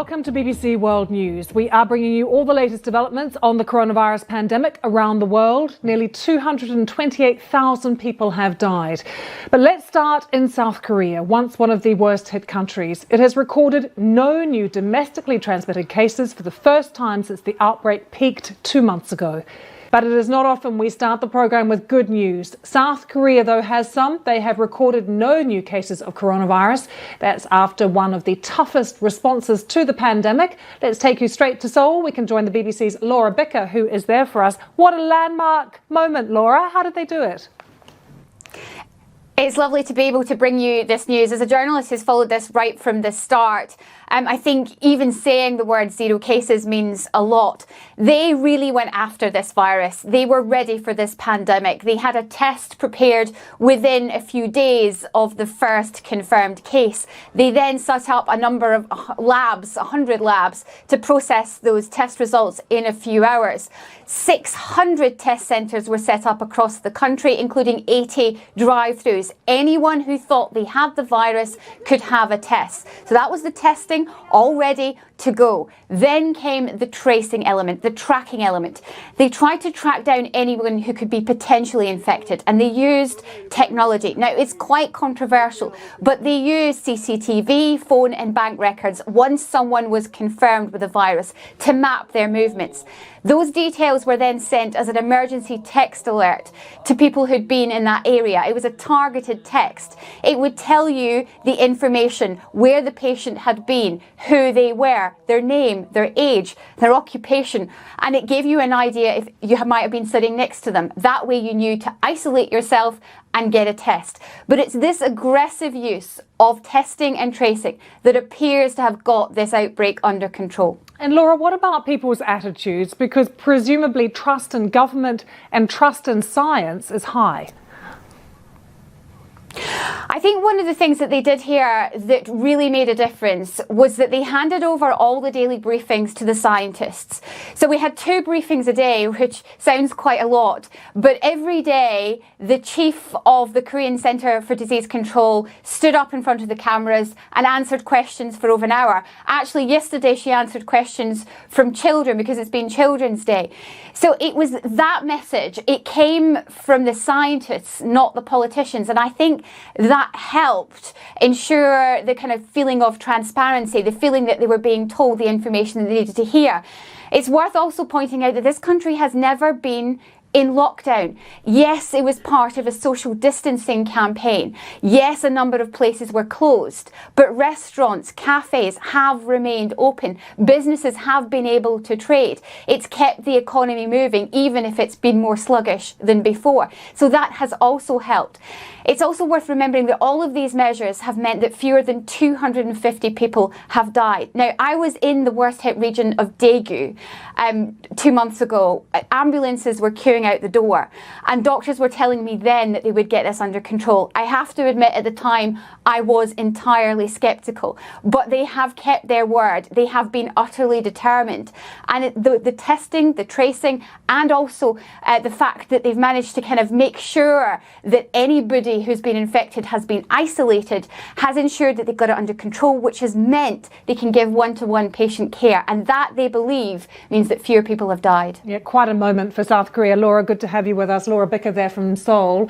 welcome to BBC World News. We are bringing you all the latest developments on the coronavirus pandemic around the world. Nearly 228,000 people have died. But let's start in South Korea, once one of the worst hit countries. It has recorded no new domestically transmitted cases for the first time since the outbreak peaked 2 months ago. But it is not often we start the program with good news. South Korea, though, has some. They have recorded no new cases of coronavirus. That's after one of the toughest responses to the pandemic. Let's take you straight to Seoul. We can join the BBC's Lorabei커, who is there for us. What a landmark moment, Laura. How did they do it? It's lovely to be able to bring you this news. As a journalist who's followed this right from the start, I think even saying the word 0 cases means a lot. They really went after this virus. They were ready for this pandemic. They had a test prepared within a few days of the first confirmed case. They then set up a number of labs, 100 labs, to process those test results in a few hours. 600 test centres were set up across the country, including 80 drive-thrus. Anyone who thought they had the virus could have a test. So that was the testing, all ready to go. Then came the tracing element, the tracking element. They tried to track down anyone who could be potentially infected, and they used technology. Now, it's quite controversial, but they used CCTV, phone and bank records once someone was confirmed with the virus to map their movements. Those details were then sent as an emergency text alert to people who'd been in that area. It was a targeted text. It would tell you the information, where the patient had been, who they were, their name, their age, their occupation, and it gave you an idea if you might have been sitting next to them. That way you knew to isolate yourself and get a test. But it's this aggressive use of testing and tracing that appears to have got this outbreak under control. And Laura, what about people's attitudes? Because presumably trust in government and trust in science is high. I think one of the things that they did here that really made a difference was that they handed over all the daily briefings to the scientists. So we had 2 briefings a day, which sounds quite a lot, but every day the chief of the Korean Centre for Disease Control stood up in front of the cameras and answered questions for over an hour. Actually, yesterday she answered questions from children because it's been Children's Day. So it was that message. It came from the scientists, not the politicians, and I think that helped ensure the kind of feeling of transparency, the feeling that they were being told the information that they needed to hear. It's worth also pointing out that this country has never been in lockdown. Yes, it was part of a social distancing campaign. Yes, a number of places were closed, but restaurants, cafes have remained open. Businesses have been able to trade. It's kept the economy moving, even if it's been more sluggish than before. So that has also helped. It's also worth remembering that all of these measures have meant that fewer than 250 people have died. Now, I was in the worst hit region of Daegu 2 months ago. Ambulances were queuing out the door, and doctors were telling me then that they would get this under control. I have to admit, at the time, I was entirely sceptical, but they have kept their word. They have been utterly determined. And the testing, the tracing, and also the fact that they've managed to kind of make sure that anybody who's been infected has been isolated has ensured that they've got it under control, which has meant they can give one-to-one patient care. And that, they believe, means that fewer people have died. Yeah, quite a moment for South Korea. Laura, good to have you with us. Lorabei커 there from Seoul.